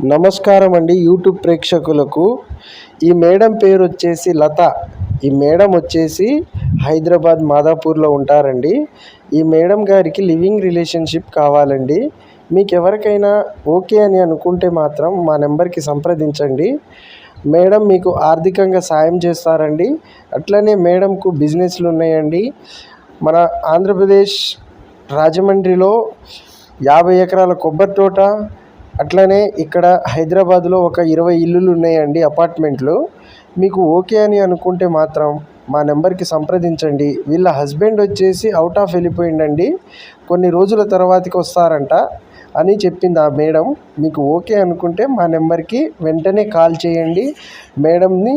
నమస్కారం అండి యూట్యూబ్ ప్రేక్షకులకు. ఈ మేడం పేరు వచ్చేసి లత. ఈ మేడం వచ్చేసి హైదరాబాద్ మాదాపూర్లో ఉంటారండి. ఈ మేడం గారికి లివింగ్ రిలేషన్షిప్ కావాలండి. మీకు ఎవరికైనా ఓకే అని అనుకుంటే మాత్రం మా నెంబర్కి సంప్రదించండి. మేడం మీకు ఆర్థికంగా సాయం చేస్తారండి. అట్లనే మేడంకు బిజినెస్లు ఉన్నాయండి. మన ఆంధ్రప్రదేశ్ రాజమండ్రిలో 50 ఎకరాల కొబ్బరి తోట, అట్లనే ఇక్కడ హైదరాబాద్లో ఒక 20 ఇల్లులు ఉన్నాయండి, అపార్ట్మెంట్లు. మీకు ఓకే అని అనుకుంటే మాత్రం మా నెంబర్కి సంప్రదించండి. వీళ్ళ హస్బెండ్ వచ్చేసి అవుట్ ఆఫ్ వెళ్ళిపోయిండండి, కొన్ని రోజుల తర్వాతకి వస్తారంట అని చెప్పింది ఆ మేడం. మీకు ఓకే అనుకుంటే మా నెంబర్కి వెంటనే కాల్ చేయండి. మేడంని